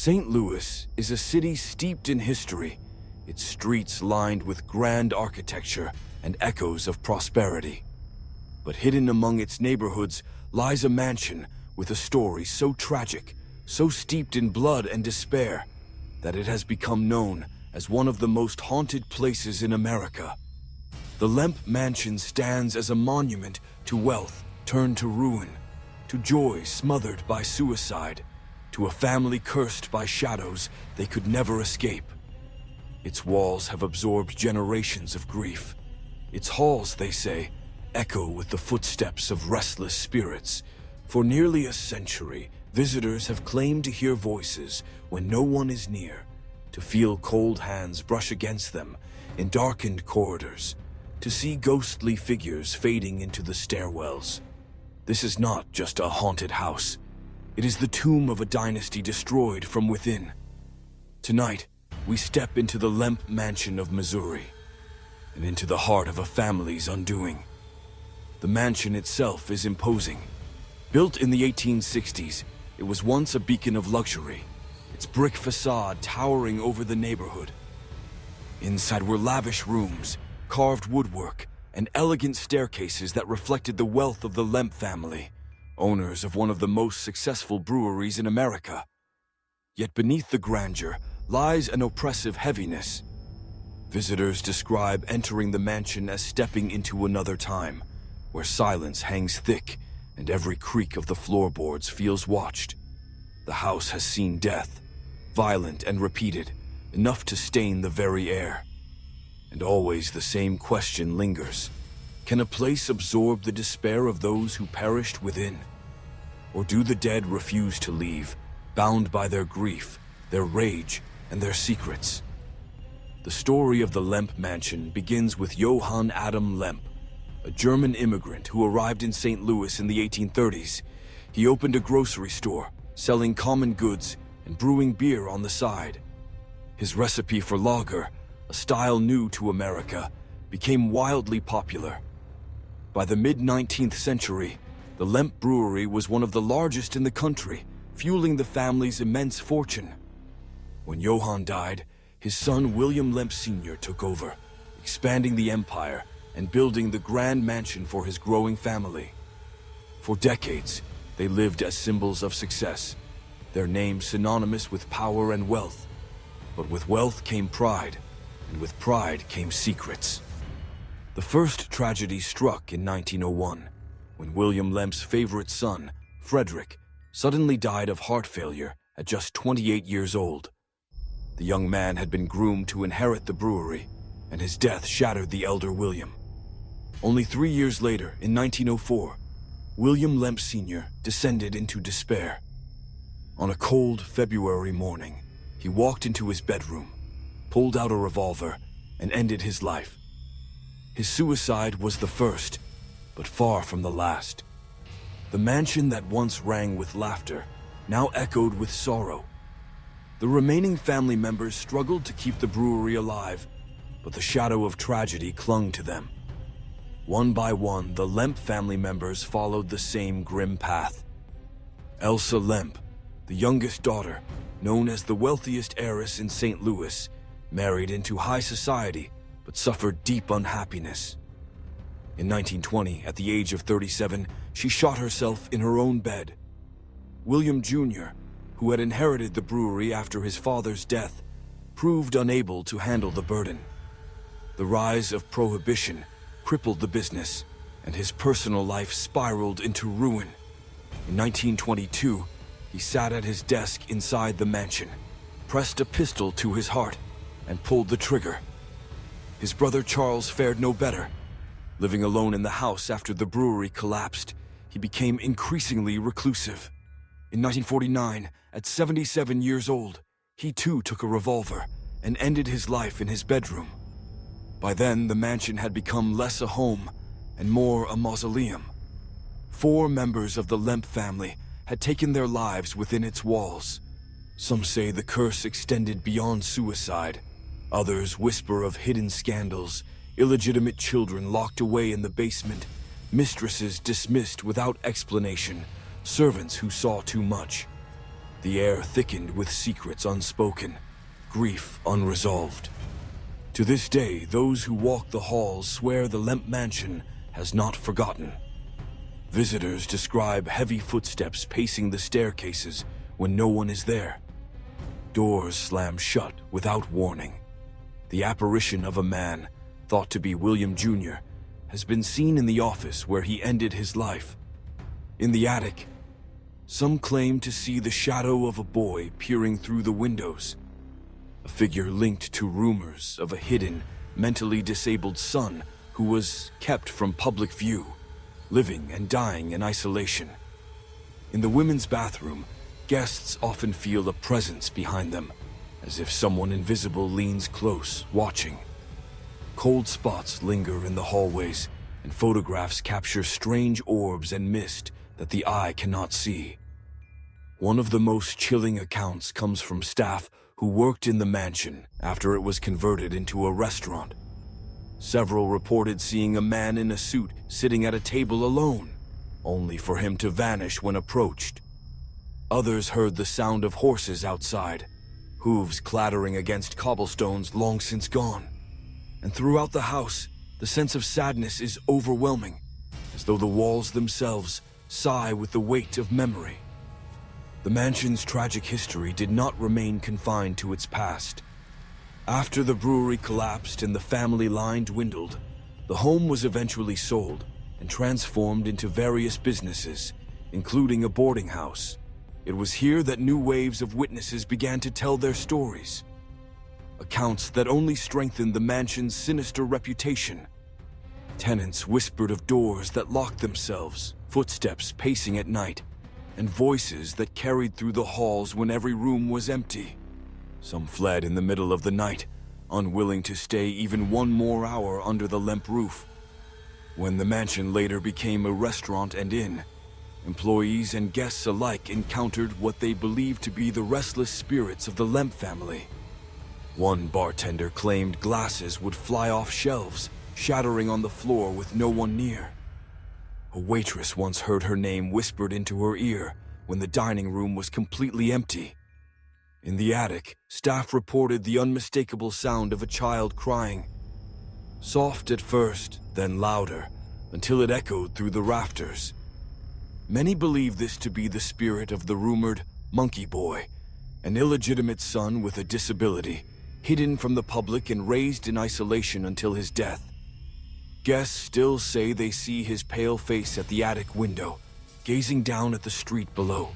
St. Louis is a city steeped in history, its streets lined with grand architecture and echoes of prosperity. But hidden among its neighborhoods lies a mansion with a story so tragic, so steeped in blood and despair, that it has become known as one of the most haunted places in America. The Lemp Mansion stands as a monument to wealth turned to ruin, to joy smothered by suicide, to a family cursed by shadows they could never escape. Its walls have absorbed generations of grief. Its halls, they say, echo with the footsteps of restless spirits. For nearly a century, visitors have claimed to hear voices when no one is near, to feel cold hands brush against them in darkened corridors, to see ghostly figures fading into the stairwells. This is not just a haunted house. It is the tomb of a dynasty destroyed from within. Tonight, we step into the Lemp Mansion of Missouri, and into the heart of a family's undoing. The mansion itself is imposing. Built in the 1860s, it was once a beacon of luxury, its brick facade towering over the neighborhood. Inside were lavish rooms, carved woodwork, and elegant staircases that reflected the wealth of the Lemp family, owners of one of the most successful breweries in America. Yet beneath the grandeur lies an oppressive heaviness. Visitors describe entering the mansion as stepping into another time, where silence hangs thick and every creak of the floorboards feels watched. The house has seen death, violent and repeated, enough to stain the very air. And always the same question lingers. Can a place absorb the despair of those who perished within? Or do the dead refuse to leave, bound by their grief, their rage, and their secrets? The story of the Lemp Mansion begins with Johann Adam Lemp, a German immigrant who arrived in St. Louis in the 1830s. He opened a grocery store, selling common goods and brewing beer on the side. His recipe for lager, a style new to America, became wildly popular. By the mid-19th century, the Lemp Brewery was one of the largest in the country, fueling the family's immense fortune. When Johann died, his son William Lemp Senior took over, expanding the empire and building the grand mansion for his growing family. For decades, they lived as symbols of success, their names synonymous with power and wealth. But with wealth came pride, and with pride came secrets. The first tragedy struck in 1901, when William Lemp's favorite son, Frederick, suddenly died of heart failure at just 28 years old. The young man had been groomed to inherit the brewery, and his death shattered the elder William. Only 3 years later, in 1904, William Lemp Senior descended into despair. On a cold February morning, he walked into his bedroom, pulled out a revolver, and ended his life. His suicide was the first, but far from the last. The mansion that once rang with laughter now echoed with sorrow. The remaining family members struggled to keep the brewery alive, but the shadow of tragedy clung to them. One by one, the Lemp family members followed the same grim path. Elsa Lemp, the youngest daughter, known as the wealthiest heiress in St. Louis, married into high society but suffered deep unhappiness. In 1920, at the age of 37, she shot herself in her own bed. William Jr., who had inherited the brewery after his father's death, proved unable to handle the burden. The rise of Prohibition crippled the business, and his personal life spiraled into ruin. In 1922, he sat at his desk inside the mansion, pressed a pistol to his heart, and pulled the trigger. His brother Charles fared no better. Living alone in the house after the brewery collapsed, he became increasingly reclusive. In 1949, at 77 years old, he too took a revolver and ended his life in his bedroom. By then, the mansion had become less a home and more a mausoleum. 4 members of the Lemp family had taken their lives within its walls. Some say the curse extended beyond suicide. Others whisper of hidden scandals, illegitimate children locked away in the basement, mistresses dismissed without explanation, servants who saw too much. the air thickened with secrets unspoken, grief unresolved. To this day, those who walk the halls swear the Lemp Mansion has not forgotten. Visitors describe heavy footsteps pacing the staircases when no one is there. Doors slam shut without warning. The apparition of a man, thought to be William Jr., has been seen in the office where he ended his life. In the attic, some claim to see the shadow of a boy peering through the windows, a figure linked to rumors of a hidden, mentally disabled son who was kept from public view, living and dying in isolation. In the women's bathroom, guests often feel a presence behind them, as if someone invisible leans close, watching. Cold spots linger in the hallways, and photographs capture strange orbs and mist that the eye cannot see. One of the most chilling accounts comes from staff who worked in the mansion after it was converted into a restaurant. Several reported seeing a man in a suit sitting at a table alone, only for him to vanish when approached. Others heard the sound of horses outside, hooves clattering against cobblestones long since gone. And throughout the house, the sense of sadness is overwhelming, as though the walls themselves sigh with the weight of memory. The mansion's tragic history did not remain confined to its past. After the brewery collapsed and the family line dwindled, the home was eventually sold and transformed into various businesses, including a boarding house. It was here that new waves of witnesses began to tell their stories. Accounts that only strengthened the mansion's sinister reputation. Tenants whispered of doors that locked themselves, footsteps pacing at night, and voices that carried through the halls when every room was empty. Some fled in the middle of the night, unwilling to stay even one more hour under the Lemp roof. When the mansion later became a restaurant and inn, employees and guests alike encountered what they believed to be the restless spirits of the Lemp family. One bartender claimed glasses would fly off shelves, shattering on the floor with no one near. A waitress once heard her name whispered into her ear when the dining room was completely empty. In the attic, staff reported the unmistakable sound of a child crying. Soft at first, then louder, until it echoed through the rafters. Many believe this to be the spirit of the rumored Monkey Boy, an illegitimate son with a disability, hidden from the public and raised in isolation until his death. Guests still say they see his pale face at the attic window, gazing down at the street below.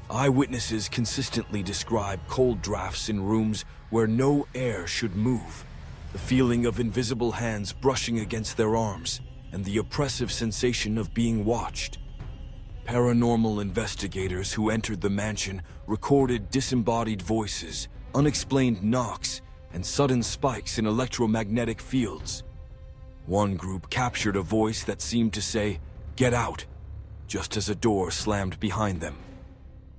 Eyewitnesses consistently describe cold drafts in rooms where no air should move, the feeling of invisible hands brushing against their arms, and the oppressive sensation of being watched. Paranormal investigators who entered the mansion recorded disembodied voices, unexplained knocks, and sudden spikes in electromagnetic fields. One group captured a voice that seemed to say, "Get out," just as a door slammed behind them.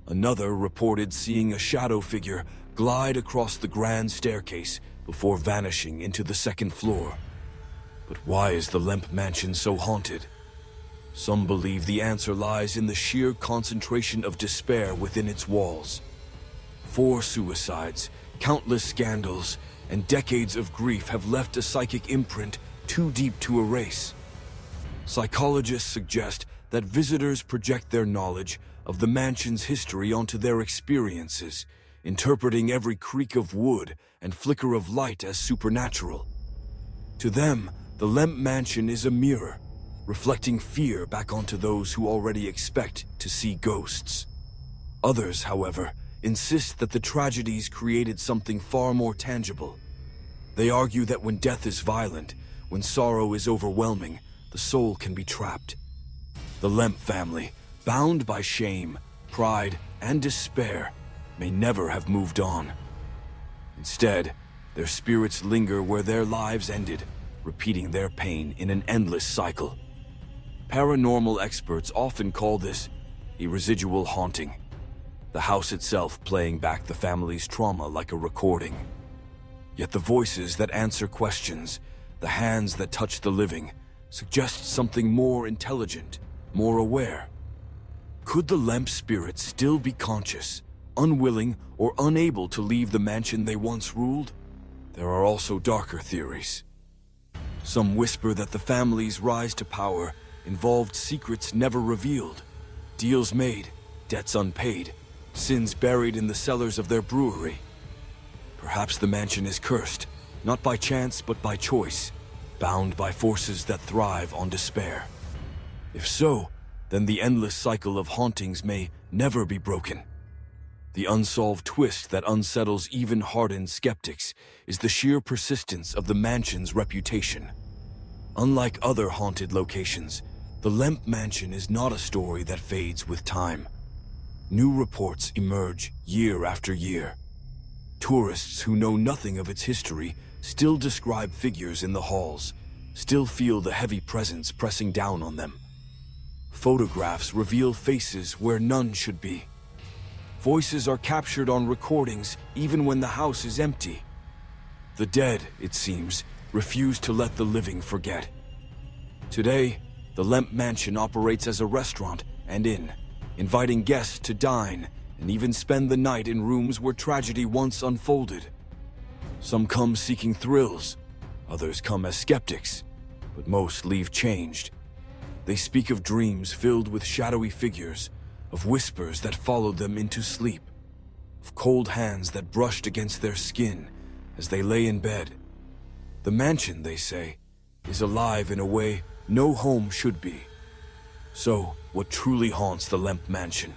Another reported seeing a shadow figure glide across the grand staircase before vanishing into the second floor. But why is the Lemp Mansion so haunted? Some believe the answer lies in the sheer concentration of despair within its walls. 4 suicides, countless scandals, and decades of grief have left a psychic imprint too deep to erase. Psychologists suggest that visitors project their knowledge of the mansion's history onto their experiences, interpreting every creak of wood and flicker of light as supernatural. To them, the Lemp Mansion is a mirror, reflecting fear back onto those who already expect to see ghosts. Others, however, insist that the tragedies created something far more tangible. They argue that when death is violent, when sorrow is overwhelming, the soul can be trapped. The Lemp family, bound by shame, pride, and despair, may never have moved on. Instead, their spirits linger where their lives ended, repeating their pain in an endless cycle. Paranormal experts often call this a residual haunting, the house itself playing back the family's trauma like a recording. Yet the voices that answer questions, the hands that touch the living, suggest something more intelligent, more aware. Could the Lemp spirit still be conscious, unwilling or unable to leave the mansion they once ruled. There are also darker theories. Some whisper that the family's rise to power involved secrets never revealed, deals made, debts unpaid, sins buried in the cellars of their brewery. Perhaps the mansion is cursed, not by chance but by choice, bound by forces that thrive on despair. If so, then the endless cycle of hauntings may never be broken. The unsolved twist that unsettles even hardened skeptics is the sheer persistence of the mansion's reputation. Unlike other haunted locations, the Lemp Mansion is not a story that fades with time. New reports emerge year after year. Tourists who know nothing of its history still describe figures in the halls, still feel the heavy presence pressing down on them. Photographs reveal faces where none should be. Voices are captured on recordings even when the house is empty. The dead, it seems, refuse to let the living forget. Today, the Lemp Mansion operates as a restaurant and inn, inviting guests to dine and even spend the night in rooms where tragedy once unfolded. Some come seeking thrills, others come as skeptics, but most leave changed. They speak of dreams filled with shadowy figures, of whispers that followed them into sleep, of cold hands that brushed against their skin as they lay in bed. The mansion, they say, is alive in a way no home should be. So, what truly haunts the Lemp Mansion?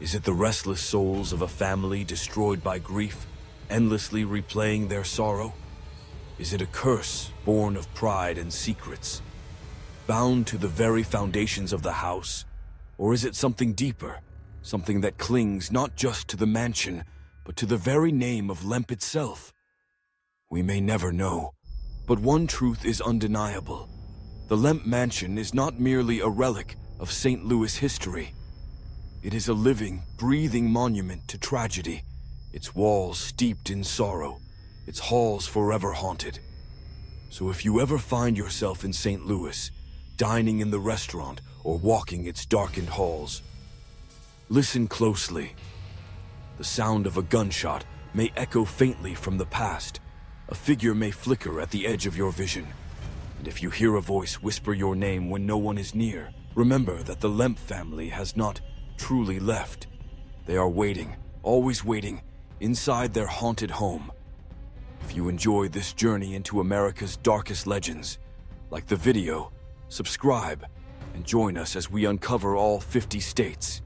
Is it the restless souls of a family destroyed by grief, endlessly replaying their sorrow? Is it a curse born of pride and secrets, bound to the very foundations of the house? Or is it something deeper, something that clings not just to the mansion, but to the very name of Lemp itself? We may never know, but one truth is undeniable. The Lemp Mansion is not merely a relic of St. Louis history. It is a living, breathing monument to tragedy, its walls steeped in sorrow, its halls forever haunted. So if you ever find yourself in St. Louis, dining in the restaurant or walking its darkened halls, listen closely. The sound of a gunshot may echo faintly from the past. A figure may flicker at the edge of your vision. And if you hear a voice whisper your name when no one is near, remember that the Lemp family has not truly left. They are waiting, always waiting, inside their haunted home. If you enjoyed this journey into America's darkest legends, like the video, subscribe, and join us as we uncover all 50 states.